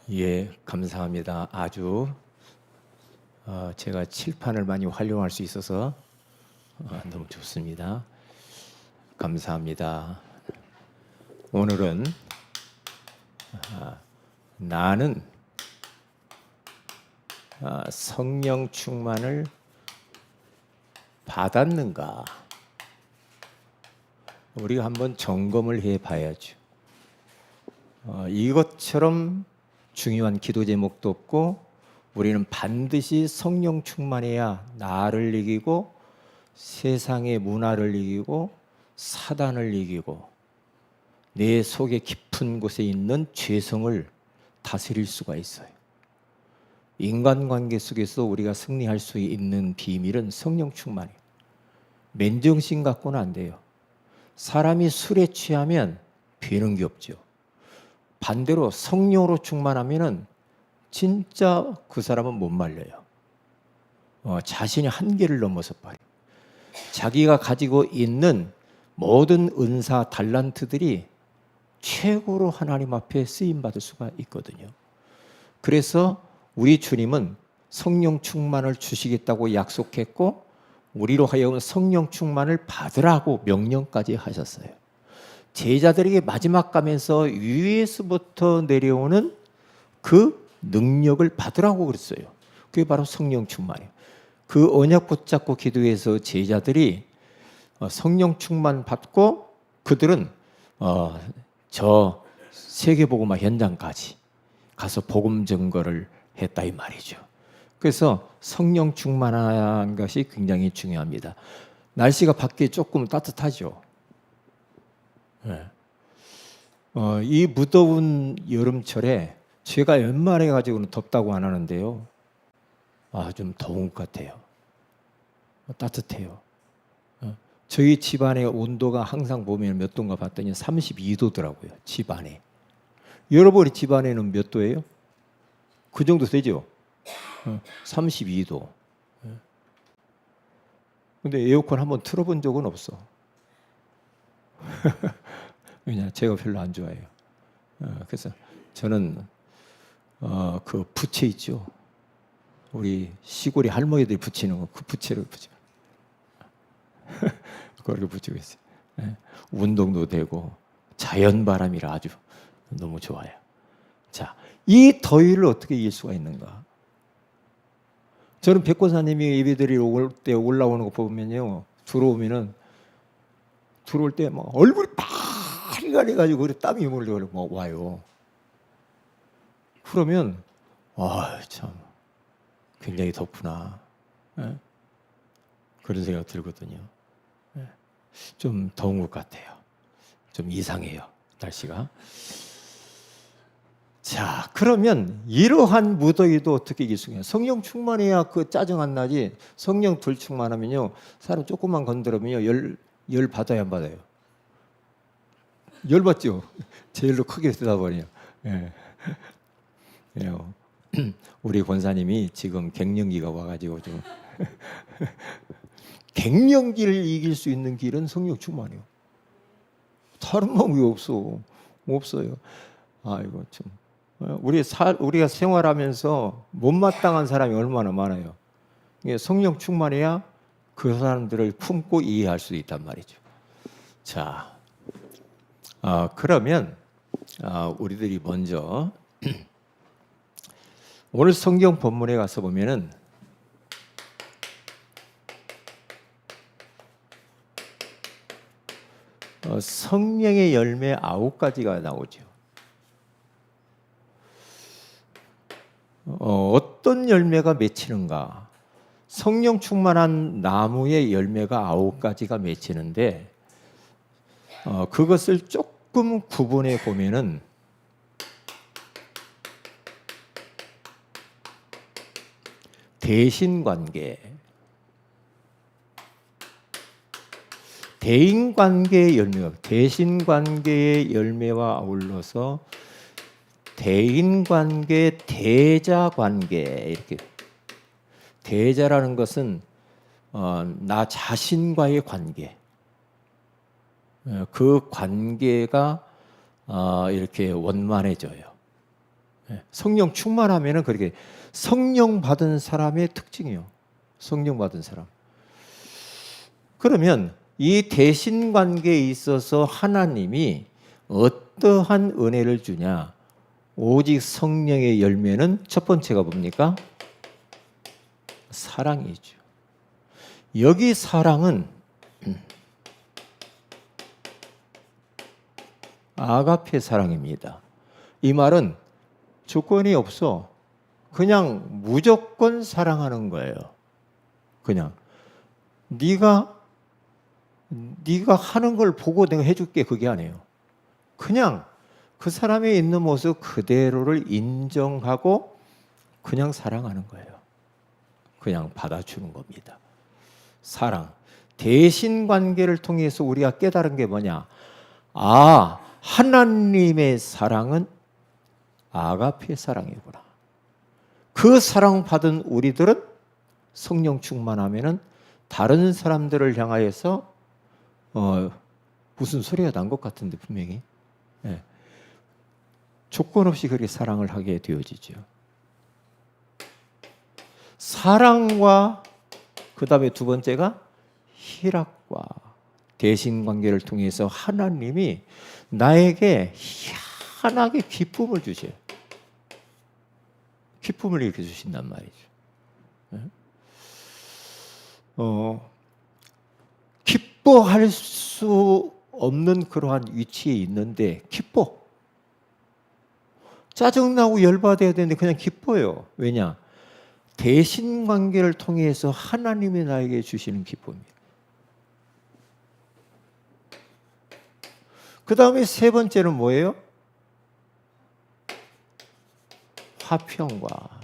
예, 감사합니다. 아주 제가 칠판을 많이 활용할 수 있어서 너무 좋습니다. 감사합니다. 오늘은 나는 성령 충만을 받았는가? 우리가 한번 점검을 해봐야죠. 이것처럼 중요한 기도 제목도 없고 우리는 반드시 성령 충만해야 나를 이기고 세상의 문화를 이기고 사단을 이기고 내 속에 깊은 곳에 있는 죄성을 다스릴 수가 있어요. 인간관계 속에서 우리가 승리할 수 있는 비밀은 성령 충만이에요. 맨정신 갖고는 안 돼요. 사람이 술에 취하면 되는 게 없죠. 반대로 성령으로 충만하면은 진짜 그 사람은 못 말려요. 자신의 한계를 넘어서 버려요. 자기가 가지고 있는 모든 은사, 달란트들이 최고로 하나님 앞에 쓰임받을 수가 있거든요. 그래서 우리 주님은 성령 충만을 주시겠다고 약속했고 우리로 하여금 성령 충만을 받으라고 명령까지 하셨어요. 제자들에게 마지막 가면서 위에서부터 내려오는 그 능력을 받으라고 그랬어요. 그게 바로 성령 충만이에요. 그 언약 붙잡고 기도해서 제자들이 성령 충만 받고 그들은 저 세계복음화 현장까지 가서 복음 증거를 했다 이 말이죠. 그래서 성령 충만한 것이 굉장히 중요합니다. 날씨가 밖에 조금 따뜻하죠. 네. 이 무더운 여름철에 제가 연말에 가지고는 덥다고 안 하는데요. 좀 더운 것 같아요. 따뜻해요. 저희 집안의 온도가 항상 보면 몇 도인가 봤더니 32도더라고요. 집안에. 여러분의 집안에는 몇 도예요? 그 정도 되죠? 32도. 근데 에어컨 한번 틀어본 적은 없어. 왜냐, 제가 별로 안 좋아해요. 그래서 저는 그 부채 있죠. 우리 시골에 할머니들이 붙이는 거, 그 부채를 붙여. 그걸 붙이고 있어요. 운동도 되고 자연 바람이라 아주 너무 좋아요. 자, 이 더위를 어떻게 이길 수가 있는가? 저는 백고사님이 예배드리러 올 때 올라오는 거 보면요, 들어오면은 들어올 때 막 얼굴이 빨개가지고 그래 땀이 몰려 와요. 그러면 참 굉장히 덥구나. 그런 생각 들거든요. 좀 더운 것 같아요. 좀 이상해요, 날씨가. 자, 그러면 이러한 무더위도 어떻게 이길 수 있냐? 성령 충만해야 그 짜증 안 나지. 성령 덜 충만하면요, 사람 조금만 건드리면요 열 받아야 안 받아요? 열 받죠. 제일로 크게 쓰다 버려요. 예. 우리 권사님이 지금 갱년기가 와가지고 좀 갱년기를 이길 수 있는 길은 성령 충만이요. 다른 방법이 없어요. 이거 참. 우리가 생활하면서 못마땅한 사람이 얼마나 많아요. 성령 충만해야 그 사람들을 품고 이해할 수 있단 말이죠. 자, 그러면 우리들이 먼저 오늘 성경 본문에 가서 보면은 성령의 열매 9가지가 나오죠. 어떤 열매가 맺히는가? 성령 충만한 나무의 열매가 9가지가 맺히는데 그것을 조금 구분해 보면은 대인관계의 열매가 대신관계의 열매와 아울러서 대인관계, 대자관계 이렇게. 대자라는 것은 나 자신과의 관계. 그 관계가 이렇게 원만해져요. 성령 충만하면은 그렇게 성령 받은 사람의 특징이요. 성령 받은 사람. 그러면 이 대신 관계에 있어서 하나님이 어떠한 은혜를 주냐? 오직 성령의 열매는 첫 번째가 뭡니까? 사랑이죠. 여기 사랑은 아가페 사랑입니다. 이 말은 조건이 없어. 그냥 무조건 사랑하는 거예요. 그냥 네가 하는 걸 보고 내가 해줄게, 그게 아니에요. 그냥 그 사람의 있는 모습 그대로를 인정하고 그냥 사랑하는 거예요. 그냥 받아주는 겁니다. 사랑. 대신 관계를 통해서 우리가 깨달은 게 뭐냐? 아, 하나님의 사랑은 아가페 사랑이구나. 그 사랑 받은 우리들은 성령 충만하면은 다른 사람들을 향하여서 무슨 소리가 난 것 같은데 분명히 조건 없이 그렇게 사랑을 하게 되어지죠. 사랑과 그 다음에 두 번째가 희락과 대신 관계를 통해서 하나님이 나에게 희한하게 기쁨을 주셔요. 기쁨을 이렇게 주신단 말이죠. 기뻐할 수 없는 그러한 위치에 있는데 기뻐. 짜증나고 열받아야 되는데 그냥 기뻐요. 왜냐? 대신 관계를 통해서 하나님이 나에게 주시는 기쁨이에요. 그 다음에 세 번째는 뭐예요? 화평과.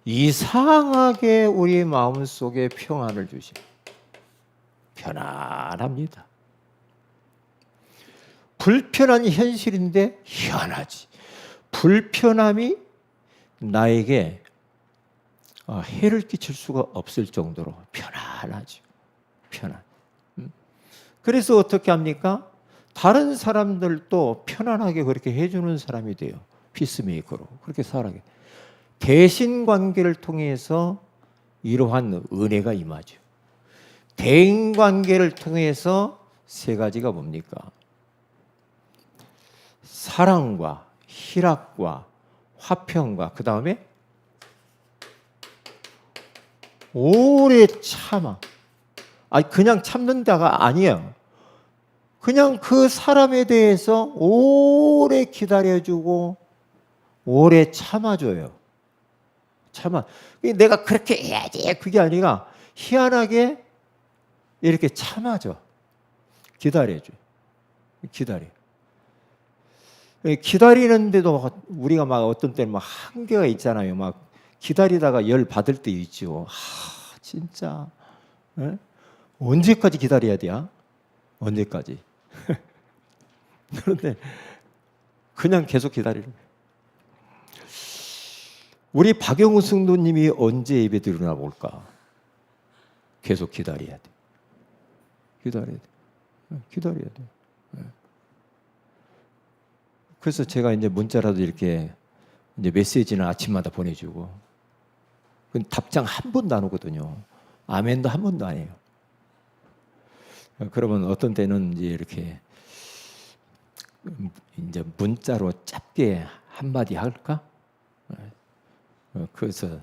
이상하게 우리 마음속에 평안을 주십니다. 편안합니다. 불편한 현실인데 희한하지. 불편함이 나에게 해를 끼칠 수가 없을 정도로 편안하죠. 편안. 그래서 어떻게 합니까? 다른 사람들도 편안하게 그렇게 해주는 사람이 돼요. 피스메이커로. 그렇게 살아게. 대신 관계를 통해서 이러한 은혜가 임하죠. 대인 관계를 통해서 세 가지가 뭡니까? 사랑과 희락과 화평과 그 다음에 오래 참아. 아니 그냥 참는다가 아니에요. 그냥 그 사람에 대해서 오래 기다려주고 오래 참아줘요. 참아. 내가 그렇게 해야지 그게 아니라 희한하게 이렇게 참아줘. 기다려줘. 기다려. 기다리는데도 우리가 막 어떤 때는 막 한계가 있잖아요. 막 기다리다가 열 받을 때 있죠. 진짜. 에? 언제까지 기다려야 돼요? 언제까지? 그런데 그냥 계속 기다리는 거예요. 우리 박영우 성도님이 언제 예배 드리나 볼까? 계속 기다려야 돼. 기다려야 돼. 기다려야 돼. 그래서 제가 이제 문자라도 이렇게 이제 메시지는 아침마다 보내주고, 답장 한 번도 안 오거든요. 아멘도 한 번도 안 해요. 그러면 어떤 때는 이제 이렇게 이제 문자로 짧게 한마디 할까? 그래서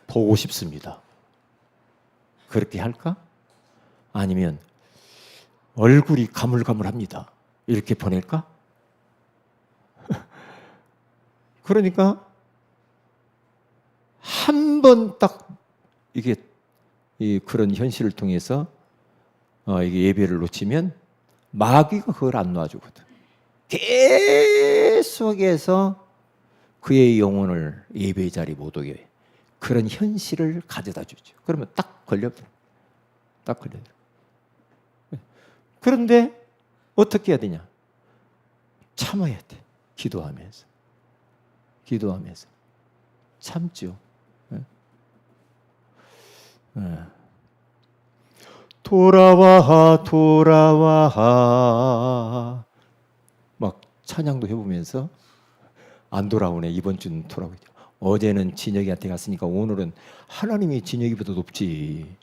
보고 싶습니다. 그렇게 할까? 아니면 얼굴이 가물가물합니다. 이렇게 보낼까? 그러니까 한 번 딱 이게 그런 현실을 통해서 이게 예배를 놓치면 마귀가 그걸 안 놔주거든. 계속해서 그의 영혼을 예배 자리 못 오게 해. 그런 현실을 가져다 주죠. 그러면 딱 걸려버려. 딱 걸려버려. 그런데 어떻게 해야 되냐? 참아야 돼. 기도하면서. 기도하면서. 참죠. 돌아와 돌아와 막 찬양도 해보면서 안 돌아오네. 이번 주는 돌아오죠. 어제는 진혁이한테 갔으니까 오늘은 하나님이 진혁이보다 높지.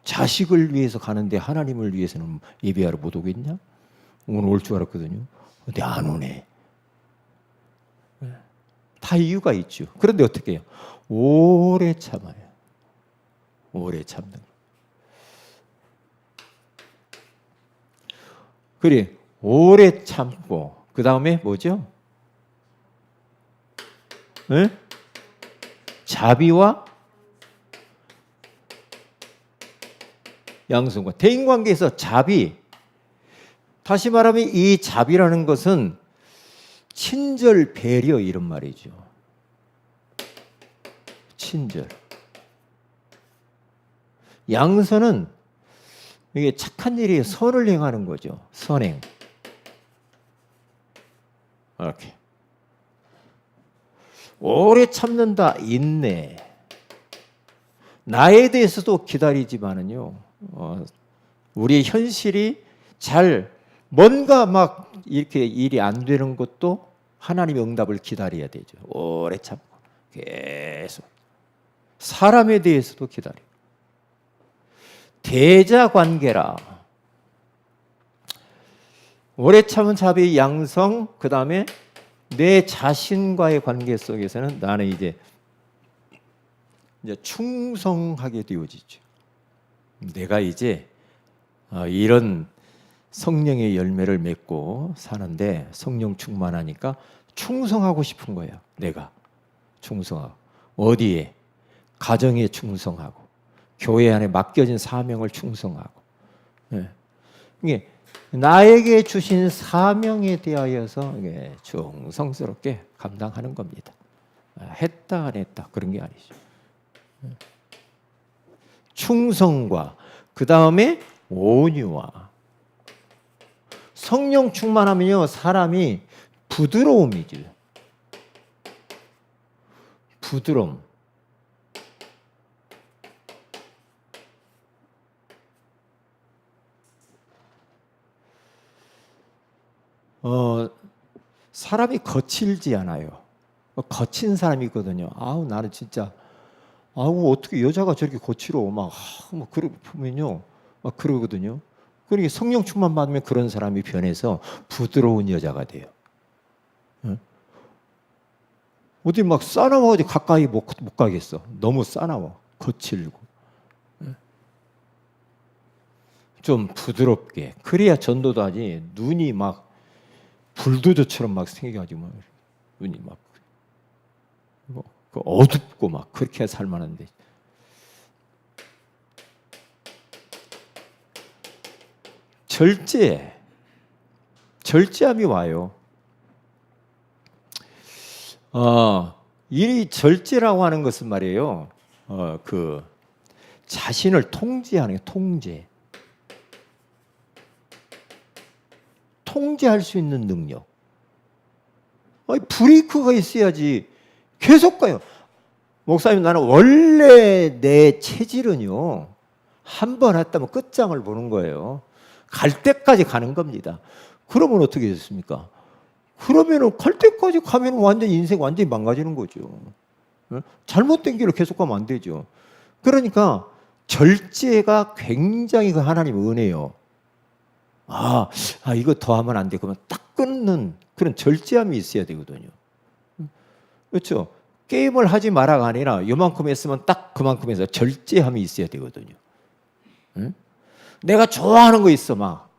자식을 위해서 가는데 하나님을 위해서는 예배하러 못 오겠냐? 오늘 올 줄 알았거든요. 근데 안 오네. 다 이유가 있죠. 그런데 어떻게 해요? 오래 참아요. 오래 참는. 그래, 오래 참고 그 다음에 뭐죠? 네? 자비와 양성과 대인관계에서 자비. 다시 말하면 이 자비라는 것은 친절, 배려 이런 말이죠. 친절. 양선은 이게 착한 일이 선을 행하는 거죠. 선행. 이렇게. 오래 참는다. 인내. 나에 대해서도 기다리지만은요. 우리의 현실이 잘 뭔가 막 이렇게 일이 안 되는 것도 하나님의 응답을 기다려야 되죠. 오래 참고 계속. 사람에 대해서도 기다리고. 대자관계라. 오래 참은 자비, 양성, 그 다음에 내 자신과의 관계 속에서는 나는 이제 충성하게 되어지죠. 내가 이제 이런 성령의 열매를 맺고 사는데 성령 충만하니까 충성하고 싶은 거예요. 내가 충성하고. 어디에? 가정에 충성하고 교회 안에 맡겨진 사명을 충성하고. 이게 나에게 주신 사명에 대하여서 충성스럽게 감당하는 겁니다. 했다 안 했다 그런 게 아니죠. 충성과 그 다음에 온유와. 성령 충만하면요 사람이 부드러움이죠. 부드러움. 사람이 거칠지 않아요. 거친 사람이 있거든요. 아우 나는 진짜 아우 어떻게 여자가 저렇게 거칠어 막 그러고 보면요 막 그러거든요. 그러니까 성령 충만 받으면 그런 사람이 변해서 부드러운 여자가 돼요. 어디 막 싸나워가지고 가까이 못 가겠어. 너무 싸나워. 거칠고. 좀 부드럽게. 그래야 전도도 하지. 눈이 막 불도저처럼 막 생겨가지고 눈이 막 어둡고 막 그렇게 살만한데. 절제함이 와요. 이 절제라고 하는 것은 말이에요. 그 자신을 통제하는 게 통제. 통제할 수 있는 능력. 브레이크가 있어야지 계속 가요. 목사님 나는 원래 내 체질은요. 한 번 했다면 끝장을 보는 거예요. 갈 때까지 가는 겁니다. 그러면 어떻게 됐습니까? 그러면은 갈 때까지 가면 완전 인생 완전히 망가지는 거죠. 잘못된 길로 계속 가면 안 되죠. 그러니까 절제가 굉장히 그 하나님의 은혜예요. 이거 더 하면 안 돼. 그러면 딱 끊는 그런 절제함이 있어야 되거든요. 그렇죠? 게임을 하지 마라가 아니라 요만큼 했으면 딱 그만큼 해서 절제함이 있어야 되거든요. 내가 좋아하는 거 있어 막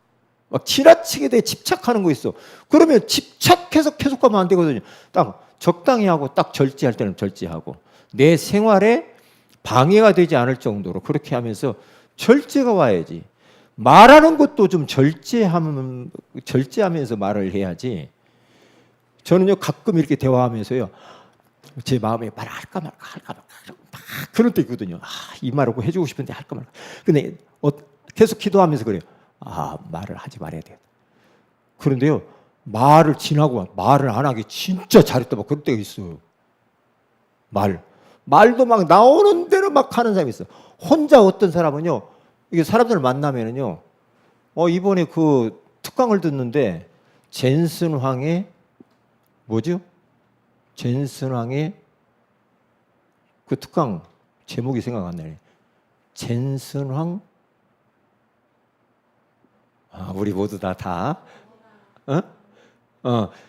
지나치게 돼 집착하는 거 있어. 그러면 집착해서 계속 가면 안 되거든요. 딱 적당히 하고 딱 절제할 때는 절제하고 내 생활에 방해가 되지 않을 정도로 그렇게 하면서 절제가 와야지. 말하는 것도 좀 절제하면서 말을 해야지. 저는요 가끔 이렇게 대화하면서요 제 마음에 말할까 말까 막 그럴 때 있거든요. 이 말을 꼭 해주고 싶은데 할까 말까. 근데 계속 기도하면서 그래요. 말을 하지 말아야 돼. 그런데요 말을 지나고 말을 안 하기 진짜 잘했다 막 그럴 때가 있어요. 말도 막 나오는 대로 막 하는 사람이 있어요. 혼자 어떤 사람은요 이게 사람들을 만나면은요 이번에 그 특강을 듣는데 젠슨 황의 뭐죠? 젠슨 황의 그 특강 제목이 생각 안 나네. 젠슨 황. 우리 모두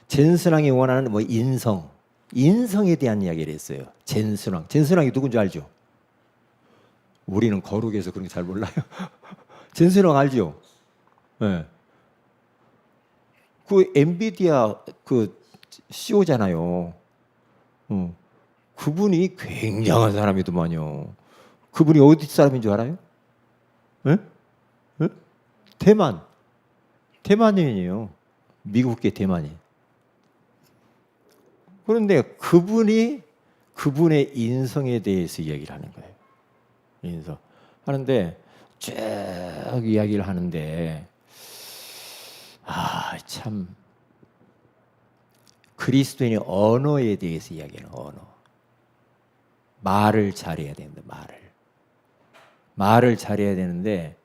젠슨 황이 원하는 뭐 인성에 대한 이야기를 했어요. 젠슨 황이 누군지 알죠? 우리는 거룩해서 그런 게 잘 몰라요. 젠슨 황 알죠? 네. 그 엔비디아 그 CEO잖아요. 그분이 굉장한 사람이더만요. 그분이 어디 사람인 줄 알아요? 네? 네? 대만인이에요. 미국계 대만인. 그런데 그분의 인성에 대해서 이야기를 하는 거예요. 인성. 하는데 쭉 이야기를 하는데 참 그리스도인의 언어에 대해서 이야기하는 언어. 말을 잘해야 되는데 말을 잘해야 되는데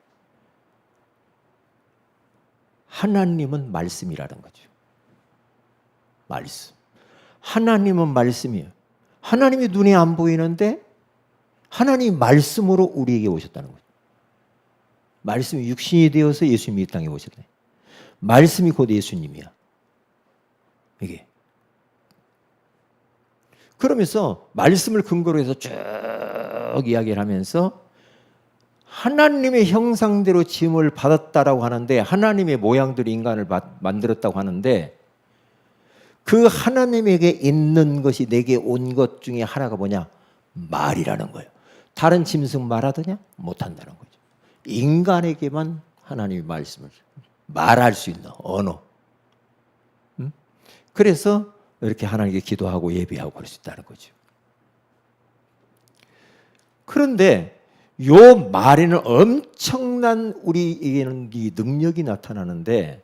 하나님은 말씀이라는 거죠. 말씀. 하나님은 말씀이에요. 하나님이 눈에 안 보이는데 하나님이 말씀으로 우리에게 오셨다는 거죠. 말씀이 육신이 되어서 예수님이 이 땅에 오셨네. 말씀이 곧 예수님이야. 이게. 그러면서 말씀을 근거로 해서 쭉 이야기를 하면서 하나님의 형상대로 지음을 받았다라고 하는데 하나님의 모양대로 인간을 만들었다고 하는데 그 하나님에게 있는 것이 내게 온 것 중에 하나가 뭐냐? 말이라는 거예요. 다른 짐승 말하더냐? 못한다는 거죠. 인간에게만 하나님의 말씀을 말할 수 있는 언어. 그래서 이렇게 하나님께 기도하고 예배하고 그럴 수 있다는 거죠. 그런데 요 말에는 엄청난 우리에게는 이 능력이 나타나는데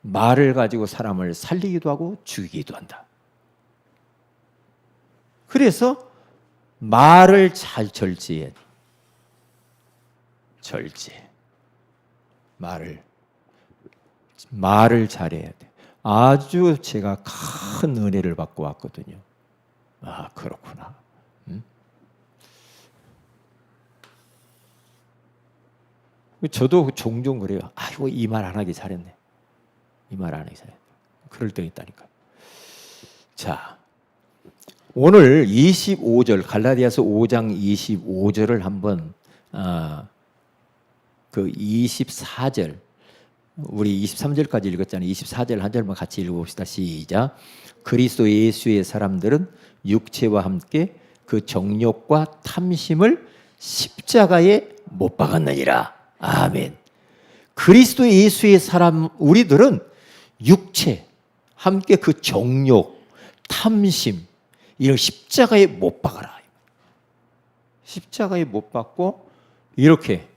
말을 가지고 사람을 살리기도 하고 죽이기도 한다. 그래서 말을 잘 절제해야 돼. 말을 잘해야 돼. 아주 제가 큰 은혜를 받고 왔거든요. 그렇구나. 저도 종종 그래요. 아이고 이 말 안 하기 잘했네. 그럴 때 있다니까. 자, 오늘 25절 갈라디아서 5장 25절을 한번 그 24절 우리 23절까지 읽었잖아요. 24절 한 절만 같이 읽어봅시다. 시작. 그리스도 예수의 사람들은 육체와 함께 그 정욕과 탐심을 십자가에 못 박았느니라. 아멘. 그리스도 예수의 사람 우리들은 육체 함께 그 정욕, 탐심 이런 십자가에 못 박아라. 십자가에 못 박고 이렇게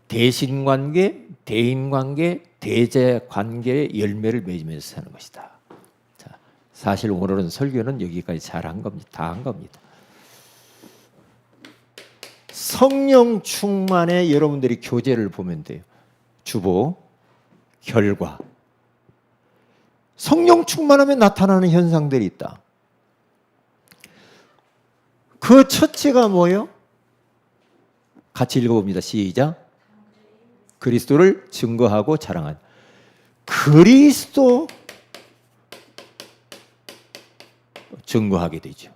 대신관계, 대인관계, 대제관계의 열매를 맺으면서 사는 것이다. 자, 사실 오늘은 설교는 여기까지 잘한 겁니다. 다 한 겁니다. 성령 충만에 여러분들이 교재를 보면 돼요. 주보, 결과. 성령 충만하면 나타나는 현상들이 있다. 그 첫째가 뭐예요? 같이 읽어봅니다. 시작. 그리스도를 증거하고 자랑한. 그리스도 증거하게 되죠.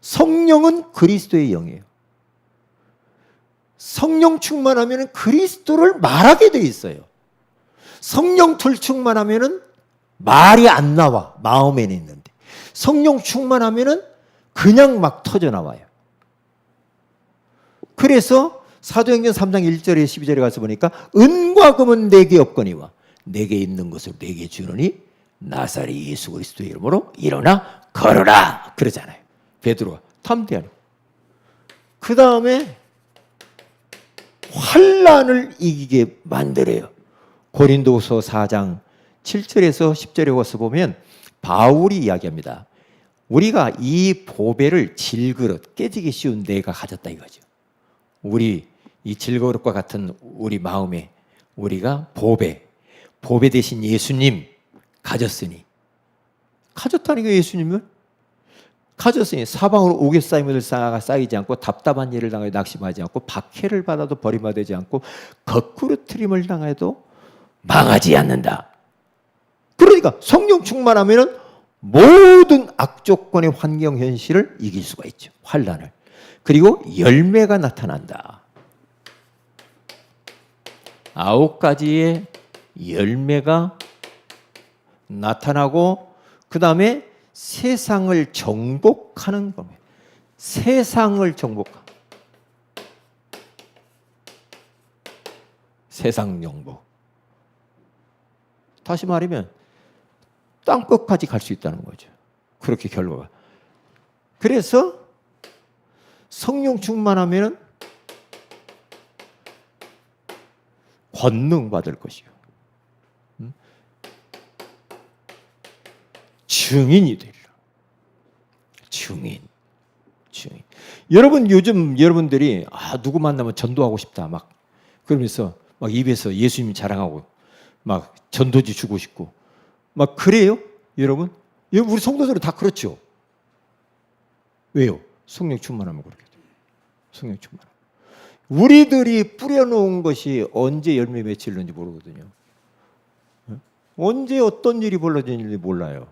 성령은 그리스도의 영이에요. 성령 충만하면 그리스도를 말하게 돼 있어요. 성령 불충만하면 말이 안 나와. 마음에는 있는데. 성령 충만하면 그냥 막 터져 나와요. 그래서 사도행전 3장 1절에 12절에 가서 보니까 은과 금은 내게 없거니와 내게 있는 것을 내게 주노니 나사렛 예수 그리스도의 이름으로 일어나 걸어라 그러잖아요. 베드로가 탐대하니. 그 다음에 환난을 이기게 만들어요. 고린도서 4장 7절에서 10절에 와서 보면 바울이 이야기합니다. 우리가 이 보배를 질그릇 깨지기 쉬운 내가 가졌다 이거죠. 우리 이 질그릇과 같은 우리 마음에 우리가 보배 대신 예수님 가졌으니. 가졌다니까 예수님을. 가졌으니 사방으로 옥에 쌓임을 쌓이지 않고 답답한 일을 당하여 낙심하지 않고 박해를 받아도 버림받지 않고 거꾸로 트림을 당해도 망하지 않는다. 그러니까 성령 충만하면 모든 악조건의 환경 현실을 이길 수가 있죠. 환난을. 그리고 열매가 나타난다. 9가지의 열매가 나타나고 그 다음에 세상을 정복하는 겁니다. 세상을 정복하는. 세상 정복. 다시 말하면 땅끝까지 갈 수 있다는 거죠. 그렇게 결과가. 그래서 성령 충만하면 권능 받을 것이요. 증인이 되리라. 증인. 여러분 요즘 여러분들이 누구 만나면 전도하고 싶다 막 그러면서 막 입에서 예수님 자랑하고 막 전도지 주고 싶고 막 그래요? 여러분? 우리 성도들은 다 그렇죠. 왜요? 성령 충만하면 그렇게 돼요. 성령 충만. 우리들이 뿌려놓은 것이 언제 열매 맺힐는지 모르거든요. 언제 어떤 일이 벌어지는지 몰라요.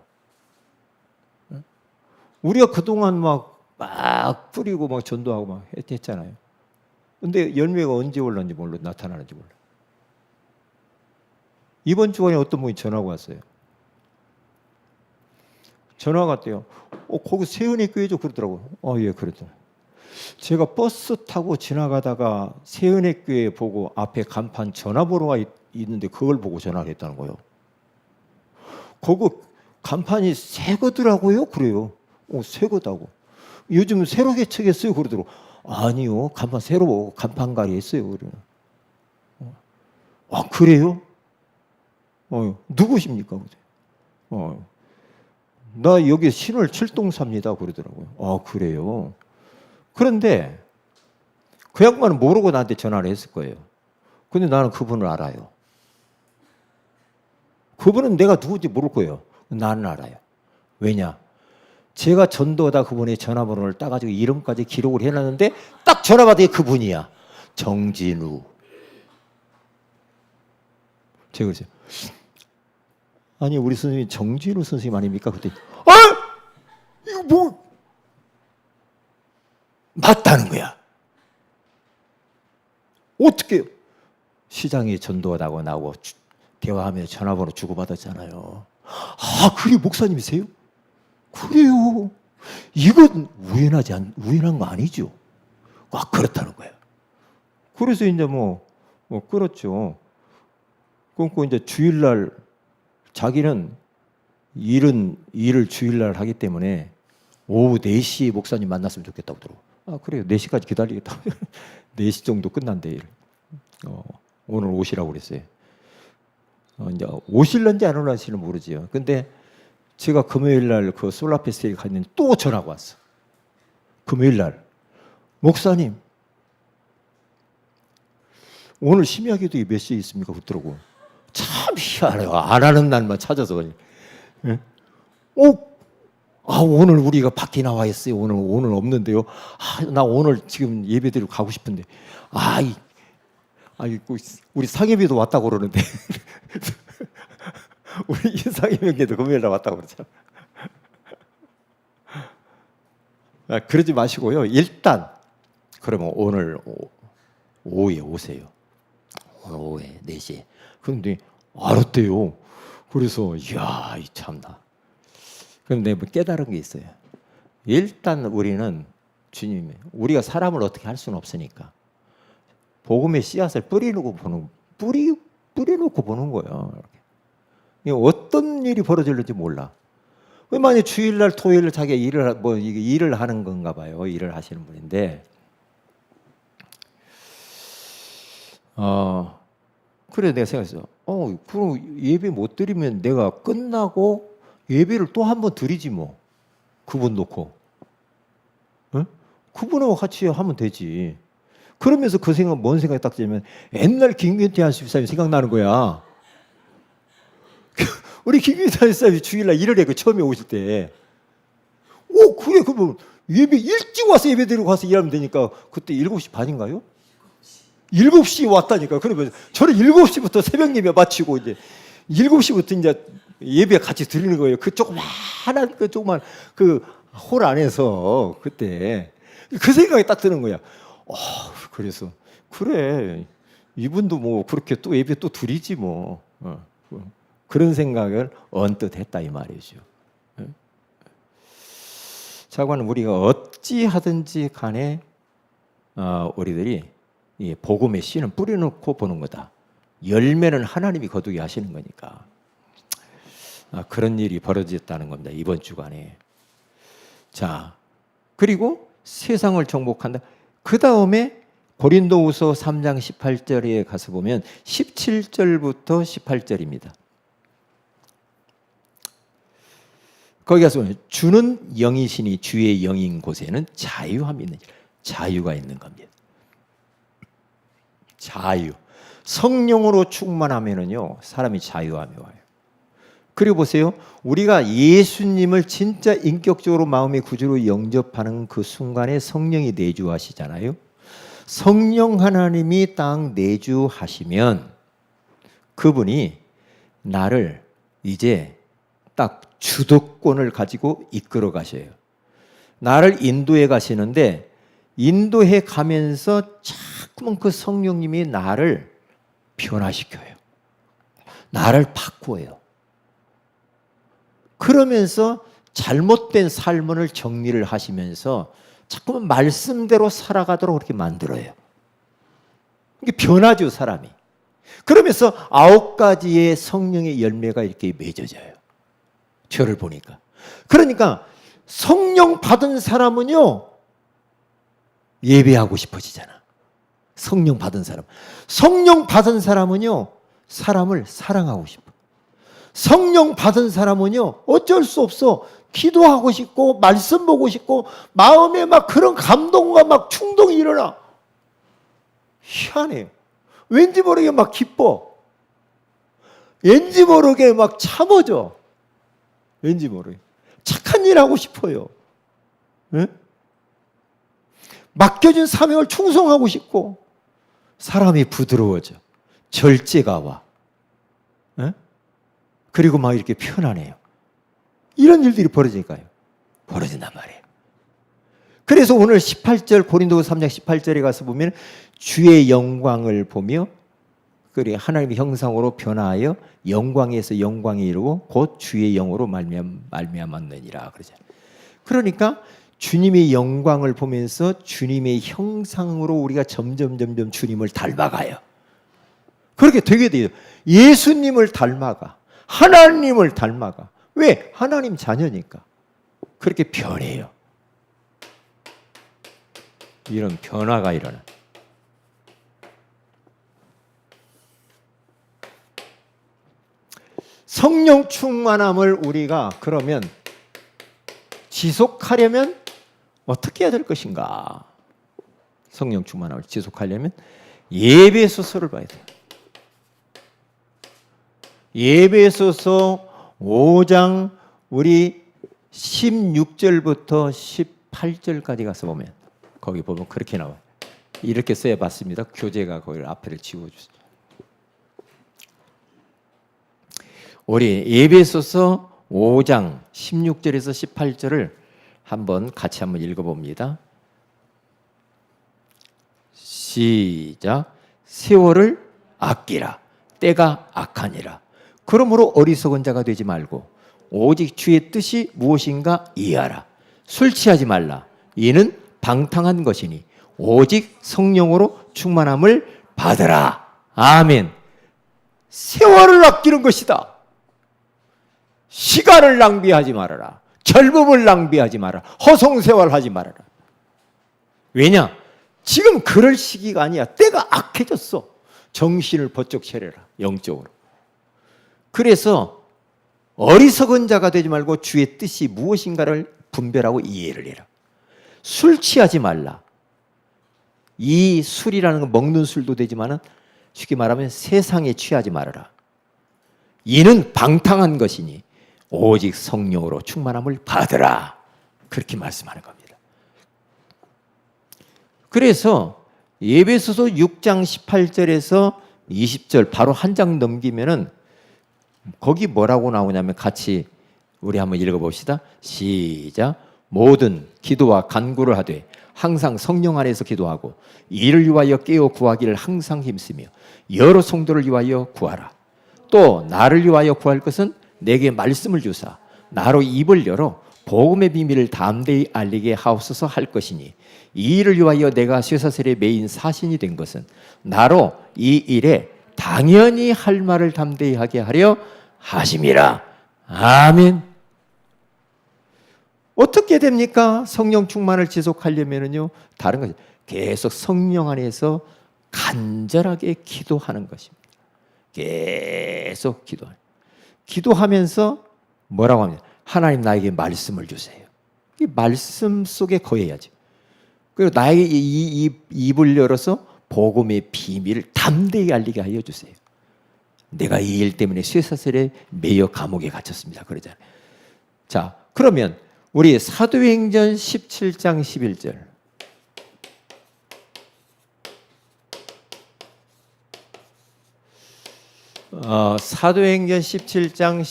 우리가 그동안 막 뿌리고 막 전도하고 막 했잖아요. 근데 열매가 언제 올라는지 몰라, 나타나는지 몰라. 이번 주간에 어떤 분이 전화가 왔어요. 전화가 왔대요. 거기 세은이 교회죠? 그러더라고요. 예, 그랬더니. 제가 버스 타고 지나가다가 세은의 교회 보고 앞에 간판 전화번호가 있는데 그걸 보고 전화를 했다는 거예요. 거기 간판이 새 거더라고요. 그래요. 새 거다고. 요즘 새로 개척했어요. 그러더라고. 아니요. 간판 새로 간판갈이 했어요. 그래요. 그래요? 누구십니까? 나 여기 신월 7동 삽니다. 그러더라고요. 그래요? 그런데 그 양반은 모르고 나한테 전화를 했을 거예요. 근데 나는 그분을 알아요. 그분은 내가 누군지 모를 거예요. 나는 알아요. 왜냐? 제가 전도하다 그분의 전화번호를 따가지고 이름까지 기록을 해놨는데 딱 전화 받은 게 그분이야. 정진우. 제가 그랬어요. 아니 우리 선생님이 정진우 선생님 아닙니까? 그때 이거 뭐 맞다는 거야. 어떻게 시장에 전도하다고 나오고 대화하며 전화번호 주고받았잖아요. 그래 목사님이세요? 그래요. 이건 우연한 거 아니죠. 그렇다는 거예요. 그래서 이제 그렇죠. 그러니까 이제 주일날 자기는 일을 주일날 하기 때문에 오후 4시에 목사님 만났으면 좋겠다고 그러고. 그래요. 4시까지 기다리겠다. 4시 정도 끝난대. 오늘 오시라고 그랬어요. 이제 오실런지 안 오실런지는 모르지요. 근데 제가 금요일 날 그 솔라 페스티벌 갔는데 또 전화가 왔어. 금요일 날. 목사님, 오늘 심야기도에 몇 시에 있습니까? 그러더라고. 참 희한해요. 안 하는 날만 찾아서. 예? 오늘 우리가 밖에 나와 있어요. 오늘 없는데요. 나 오늘 지금 예배드리러 가고 싶은데. 우리 상임이도 왔다고 그러는데. 우리 이상임에게도 금요일날 왔다고 그러잖아. 그러지 마시고요. 일단 그러면 오늘 오후에 오세요. 오늘 오후에 4시에. 그런데 알았대요. 그래서 이야 참나. 그런데 깨달은 게 있어요. 일단 우리는 주님이 우리가 사람을 어떻게 할 수는 없으니까 복음의 씨앗을 뿌리놓고 보는 거예요. 어떤 일이 벌어질지 몰라. 만약 주일날 토요일날 자기가 일을 하는 건가 봐요. 일을 하시는 분인데 그래 내가 생각했어. 그럼 예배 못 드리면 내가 끝나고 예배를 또 한 번 드리지 뭐. 그분 놓고. 응? 그분하고 같이 하면 되지. 그러면서 뭔 생각이 딱 들면 옛날 김경태 한 집사님 생각나는 거야. 우리 김기사 집사님이 주일날 일요일에 그 처음에 오실 때, 오 그래 그러면 예배 일찍 와서 예배 드리고 가서 일하면 되니까 그때 7시 반인가요? 7시 왔다니까. 그러면 저는 7시부터 새벽 예배 마치고 이제 7시부터 이제 예배 같이 드리는 거예요. 그 조그만한 그 조그만 그 홀 안에서 그때 그 생각이 딱 드는 거야. 그래서 그래 이분도 뭐 그렇게 또 예배 또 드리지 뭐 그런 생각을 언뜻 했다 이 말이죠. 자고는 우리가 어찌 하든지 간에 우리들이 이 복음의 씨는 뿌려놓고 보는 거다. 열매는 하나님이 거두게 하시는 거니까. 그런 일이 벌어졌다는 겁니다. 이번 주간에. 자, 그리고 세상을 정복한다. 그 다음에 고린도후서 3장 18절에 가서 보면 17절부터 18절입니다. 거기 가서 보면 주는 영이시니 주의 영인 곳에는 자유함이 있는 자유가 있는 겁니다. 자유. 성령으로 충만하면은요 사람이 자유함이 와요. 그리고 보세요. 우리가 예수님을 진짜 인격적으로 마음의 구주로 영접하는 그 순간에 성령이 내주하시잖아요. 성령 하나님이 딱 내주하시면 그분이 나를 이제 딱 주도권을 가지고 이끌어 가셔요. 나를 인도해 가시는데 인도해 가면서 자꾸만 그 성령님이 나를 변화시켜요. 나를 바꾸어요. 그러면서 잘못된 삶을 정리를 하시면서 자꾸만 말씀대로 살아가도록 그렇게 만들어요. 이게 변하죠, 사람이. 그러면서 9가지의 성령의 열매가 이렇게 맺어져요. 저를 보니까. 그러니까 성령 받은 사람은요, 예배하고 싶어지잖아. 성령 받은 사람. 성령 받은 사람은요, 사람을 사랑하고 싶어. 성령 받은 사람은요, 어쩔 수 없어. 기도하고 싶고, 말씀 보고 싶고, 마음에 막 그런 감동과 막 충동이 일어나. 희한해요. 왠지 모르게 막 기뻐. 왠지 모르게 막 참아져. 왠지 모르게. 착한 일 하고 싶어요. 네? 맡겨진 사명을 충성하고 싶고, 사람이 부드러워져. 절제가 와. 네? 그리고 막 이렇게 편안해요. 이런 일들이 벌어질까요? 벌어진단 말이에요. 그래서 오늘 18절 고린도서 3장 18절에 가서 보면 주의 영광을 보며 그래 하나님의 형상으로 변화하여 영광에서 영광에 이르고 곧 주의 영으로 말미암았느니라 그러죠. 그러니까 주님의 영광을 보면서 주님의 형상으로 우리가 점점 주님을 닮아가요. 그렇게 되게 돼요. 예수님을 닮아가. 하나님을 닮아가. 왜? 하나님 자녀니까. 그렇게 변해요. 이런 변화가 일어나. 성령 충만함을 우리가 그러면 지속하려면 어떻게 해야 될 것인가? 성령 충만함을 지속하려면 예배소서를 봐야 돼요. 예배소서 5장 우리 16절부터 18절까지 가서 보면 거기 보면 그렇게 나와요. 이렇게 써봤습니다. 교재가 거기 앞에를 지워주세요. 우리 예배소서 5장 16절에서 18절을 같이 한번 읽어봅니다. 시작. 세월을 아끼라. 때가 악하니라. 그러므로 어리석은 자가 되지 말고 오직 주의 뜻이 무엇인가 이해하라. 술 취하지 말라. 이는 방탕한 것이니 오직 성령으로 충만함을 받으라. 아멘. 세월을 아끼는 것이다. 시간을 낭비하지 말아라. 젊음을 낭비하지 말아라. 허송세월하지 말아라. 왜냐? 지금 그럴 시기가 아니야. 때가 악해졌어. 정신을 번쩍 차려라. 영적으로. 그래서 어리석은 자가 되지 말고 주의 뜻이 무엇인가를 분별하고 이해를 해라. 술 취하지 말라. 이 술이라는 건 먹는 술도 되지만은 쉽게 말하면 세상에 취하지 말아라. 이는 방탕한 것이니 오직 성령으로 충만함을 받으라. 그렇게 말씀하는 겁니다. 그래서 에베소서 6장 18절에서 20절 바로 한 장 넘기면은 거기 뭐라고 나오냐면 같이 우리 한번 읽어봅시다. 시작. 모든 기도와 간구를 하되 항상 성령 안에서 기도하고 이를 위하여 깨어 구하기를 항상 힘쓰며 여러 성도를 위하여 구하라. 또 나를 위하여 구할 것은 내게 말씀을 주사 나로 입을 열어 복음의 비밀을 담대히 알리게 하옵소서 할 것이니 이 일을 위하여 내가 쇠사슬에 매인 사신이 된 것은 나로 이 일에 당연히 할 말을 담대히 하게 하려 하심이라. 아멘. 어떻게 됩니까? 성령 충만을 지속하려면요, 다른 것이 계속 성령 안에서 간절하게 기도하는 것입니다. 계속 기도하면서 뭐라고 합니까? 하나님 나에게 말씀을 주세요. 이 말씀 속에 거해야죠. 그리고 나에게 이 입을 열어서 복음의 비밀을 담대히 알리게 하여 주세요. 내가 이 일 때문에 쇠사슬에 매여 감옥에 갇혔습니다. 그러잖아요. 자, 그러면 우리 사도행전 17장 11절. 사도행전 17장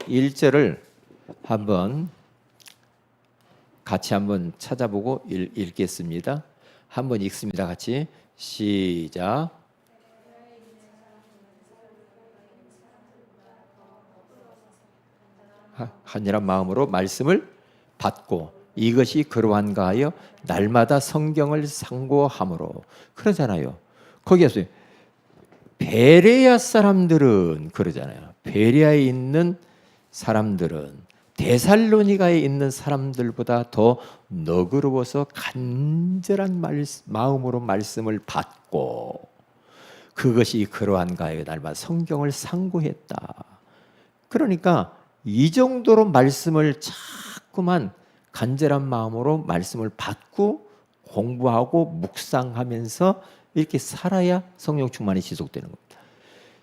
11절을 같이 한번 찾아보고 읽겠습니다. 한번 읽습니다. 같이 시작. 한이란 마음으로 말씀을 받고 이것이 그러한가 하여 날마다 성경을 상고함으로. 그러잖아요. 거기에서 베레아 사람들은 그러잖아요. 베레아에 있는 사람들은 데살로니가에 있는 사람들보다 더 너그러워서 간절한 마음으로 말씀을 받고 그것이 그러한가 하여 날마다 성경을 상고했다. 그러니까 이 정도로 말씀을 자꾸만 간절한 마음으로 말씀을 받고 공부하고 묵상하면서 이렇게 살아야 성령 충만이 지속되는 겁니다.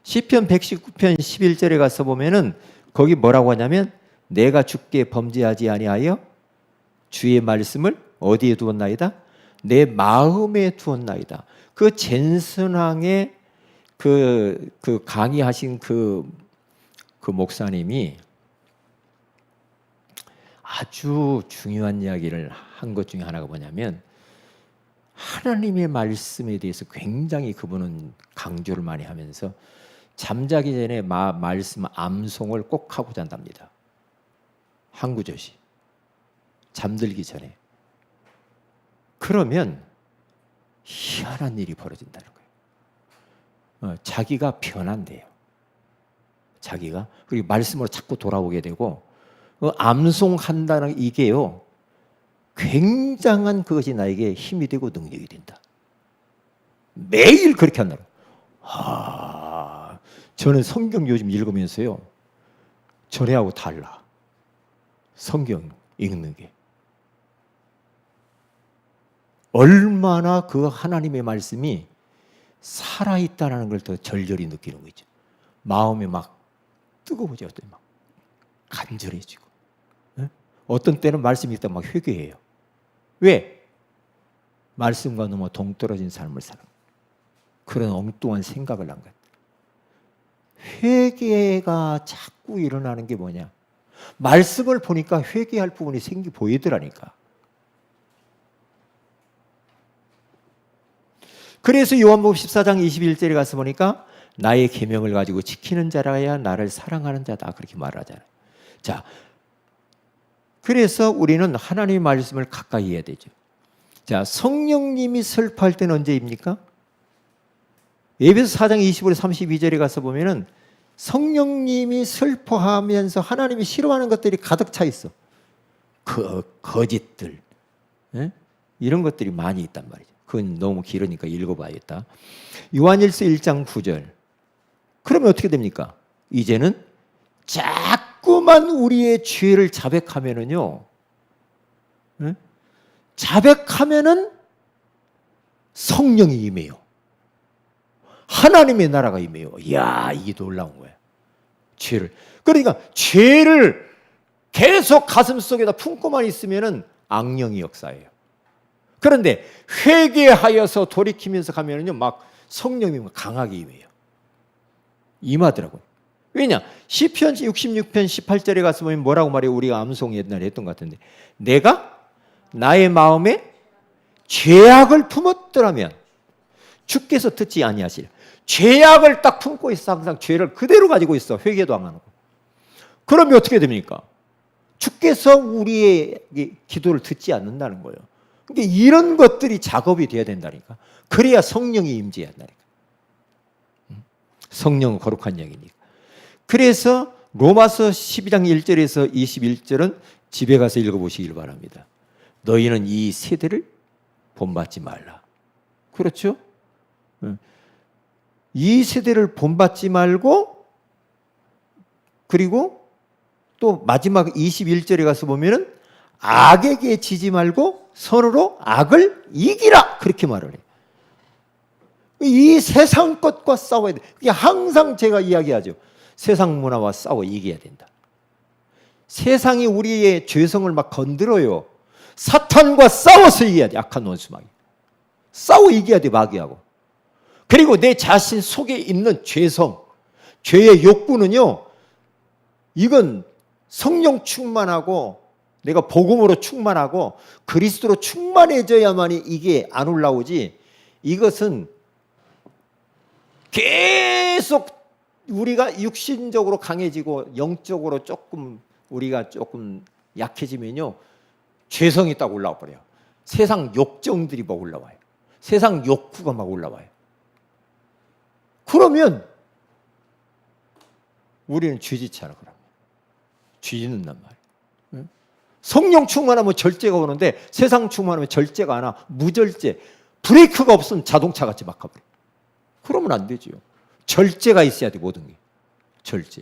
시편 119편 11절에 가서 보면은 거기 뭐라고 하냐면 내가 주께 범죄하지 아니하여 주의 말씀을 어디에 두었나이다? 내 마음에 두었나이다. 그 젠슨왕의 그 강의하신 그 목사님이 아주 중요한 이야기를 한 것 중에 하나가 뭐냐면 하나님의 말씀에 대해서 굉장히 그분은 강조를 많이 하면서 잠자기 전에 말씀 암송을 꼭 하고 잔답니다. 한 구절씩 잠들기 전에. 그러면 희한한 일이 벌어진다는 거예요. 자기가 변한대요. 자기가. 그리고 말씀으로 자꾸 돌아오게 되고 암송한다는 이게요, 굉장한 그것이 나에게 힘이 되고 능력이 된다. 매일 그렇게 한다고. 저는 성경 요즘 읽으면서요, 전에하고 달라. 성경 읽는 게. 얼마나 그 하나님의 말씀이 살아있다는 걸 더 절절히 느끼는 거죠. 마음이 막 뜨거워져. 막 간절해지고. 어떤 때는 말씀이 있다 막 회개해요. 왜? 말씀과 너무 동떨어진 삶을 사는 그런 엉뚱한 생각을 한 거예요. 회개가 자꾸 일어나는 게 뭐냐? 말씀을 보니까 회개할 부분이 보이더라니까. 그래서 요한복음 14장 21절에 가서 보니까 나의 계명을 가지고 지키는 자라야 나를 사랑하는 자다. 그렇게 말하잖아요. 자, 그래서 우리는 하나님의 말씀을 가까이 해야 되죠. 자, 성령님이 슬퍼할 때는 언제입니까? 에베소 4장 25절 32절에 가서 보면은 성령님이 슬퍼하면서 하나님이 싫어하는 것들이 가득 차 있어. 거짓들, 이런 것들이 많이 있단 말이죠. 그건 너무 길으니까 읽어봐야겠다. 요한일서 1장 9절. 그러면 어떻게 됩니까? 이제는 자꾸만 우리의 죄를 자백하면은요, 자백하면은 성령이 임해요. 하나님의 나라가 임해요. 이야, 이게 놀라운 거예요. 죄를. 그러니까 죄를 계속 가슴속에다 품고만 있으면은 악령이 역사예요. 그런데 회개하여서 돌이키면서 가면은요, 막 성령이 강하게 임해요. 임하더라고요. 왜냐? 시편 66편 18절에 가서 보면 뭐라고 말해요? 우리가 암송 옛날에 했던 것 같은데, 내가 나의 마음에 죄악을 품었더라면 주께서 듣지 아니하시리라. 죄악을 딱 품고 있어. 항상 죄를 그대로 가지고 있어. 회개도 안 하고. 그러면 어떻게 됩니까? 주께서 우리의 기도를 듣지 않는다는 거예요. 그러니까 이런 것들이 작업이 돼야 된다니까. 그래야 성령이 임재해야 한다니까. 성령은 거룩한 영이니까. 그래서 로마서 12장 1절에서 21절은 집에 가서 읽어보시길 바랍니다. 너희는 이 세대를 본받지 말라. 그렇죠? 이 세대를 본받지 말고, 그리고 또 마지막 21절에 가서 보면은 악에게 지지 말고 서로 악을 이기라. 그렇게 말을 해요. 이 세상 것과 싸워야 돼. 그게 항상 제가 이야기하죠. 세상 문화와 싸워 이겨야 된다. 세상이 우리의 죄성을 막 건드려요. 사탄과 싸워서 이겨야 돼. 악한 원수마귀. 싸워 이겨야 돼. 마귀하고. 그리고 내 자신 속에 있는 죄성, 죄의 욕구는요, 이건 성령 충만하고 내가 복음으로 충만하고 그리스도로 충만해져야만이 이게 안 올라오지. 이것은 계속 우리가 육신적으로 강해지고 영적으로 조금 우리가 조금 약해지면요, 죄성이 딱 올라와 버려요. 세상 욕정들이 막 올라와요. 세상 욕구가 막 올라와요. 그러면 우리는 쥐짓잖아. 그러면 쥐짓는단 말이에요. 성령 충만하면 절제가 오는데 세상 충만하면 절제가 안 와. 무절제. 브레이크가 없으면 자동차 같이 막 가버려. 그러면 안 되지요. 절제가 있어야 돼. 모든 게 절제.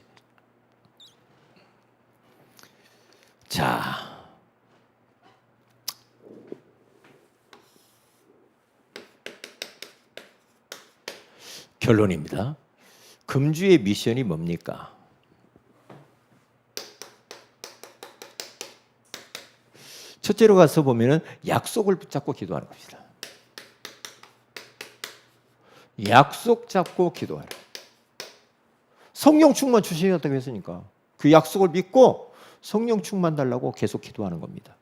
자, 결론입니다. 금주의 미션이 뭡니까? 첫째로 가서 보면은 약속을 붙잡고 기도하는 것이다. 약속 잡고 기도하라. 성령 충만 주시겠다고 했으니까 그 약속을 믿고 성령 충만 달라고 계속 기도하는 겁니다.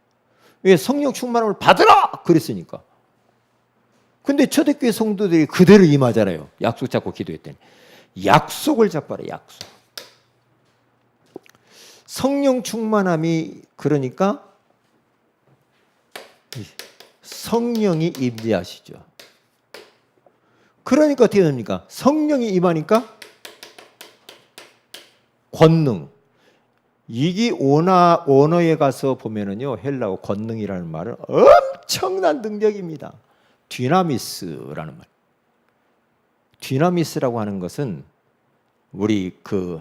왜? 성령 충만을 받으라 그랬으니까. 근데 초대교회 성도들이 그대로 임하잖아요. 약속 잡고 기도했더니. 약속을 잡아라. 약속. 성령 충만함이, 그러니까 성령이 임재하시죠. 그러니까 어떻게 됩니까? 성령이 임하니까 권능. 이게 원어에 가서 보면은요, 헬라어 권능이라는 말은 엄청난 능력입니다. 디나미스라는 말. 디나미스라고 하는 것은 우리 그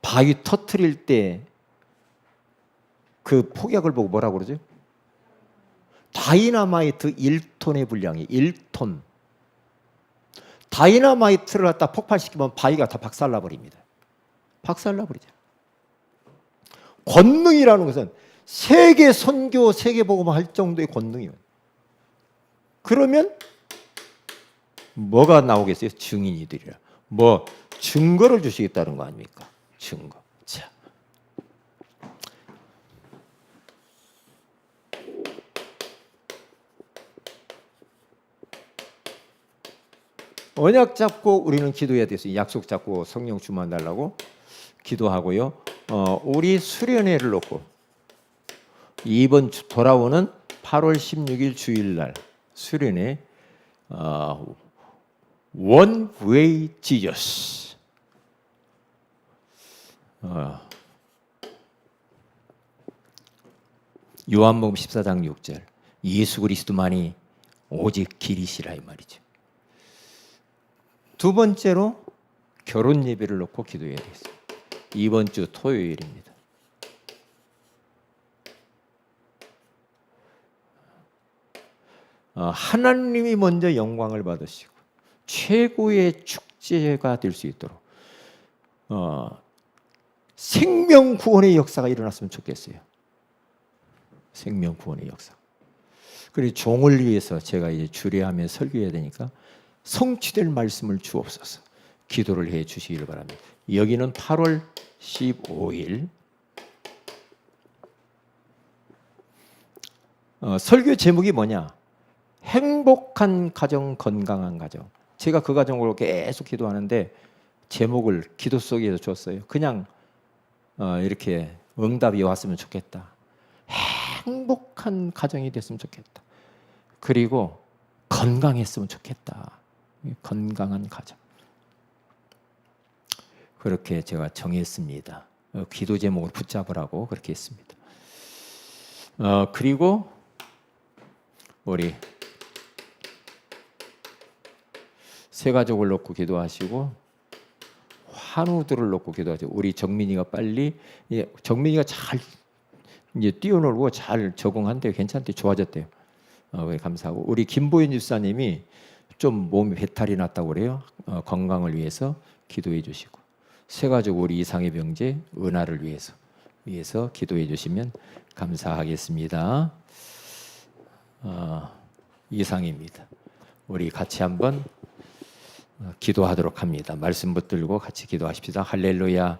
바위 터트릴 때 그 폭약을 보고 뭐라고 그러죠? 다이너마이트 1톤의 분량이 1톤. 다이너마이트를 갖다 폭발시키면 바위가 다 박살나버립니다. 박살나버리죠. 권능이라는 것은 세계 선교, 세계 복음 할 정도의 권능이에요. 그러면 뭐가 나오겠어요? 증인이 되리라. 뭐 증거를 주시겠다는 거 아닙니까? 증거. 자, 언약 잡고 우리는 기도해야 돼서 약속 잡고 성령 충만 달라고 기도하고요. 우리 수련회를 놓고 이번 주 돌아오는 8월 16일 주일날 수련회 One Way Jesus. 요한복음 14장 6절. 예수 그리스도만이 오직 길이시라 이 말이죠. 두 번째로 결혼 예배를 놓고 기도해야 되겠어요. 이번 주 토요일입니다. 하나님이 먼저 영광을 받으시고 최고의 축제가 될 수 있도록 생명 구원의 역사가 일어났으면 좋겠어요. 생명 구원의 역사. 그리고 종을 위해서 제가 이제 주례하며 설교해야 되니까 성취될 말씀을 주옵소서. 기도를 해 주시기를 바랍니다. 여기는 8월 15일 설교 제목이 뭐냐? 행복한 가정, 건강한 가정. 제가 그 가정으로 계속 기도하는데 제목을 기도 속에서 줬어요. 그냥 이렇게 응답이 왔으면 좋겠다. 행복한 가정이 됐으면 좋겠다. 그리고 건강했으면 좋겠다. 건강한 가정. 그렇게 제가 정했습니다. 기도 제목을 붙잡으라고 그렇게 했습니다. 그리고 우리 세 가족을 놓고 기도하시고 환우들을 놓고 기도하시고 우리 정민이가 빨리 정민이가 잘 이제 뛰어놀고 잘 적응한대요. 괜찮대. 좋아졌대요. 감사하고 우리 김보현 집사님이 좀 몸이 배탈이 났다고 그래요. 건강을 위해서 기도해 주시고 세 가족 우리 이상의 병제 은하를 위해서 기도해 주시면 감사하겠습니다. 이상입니다. 우리 같이 한번 기도하도록 합니다. 말씀 붙들고 같이 기도하십시다. 할렐루야.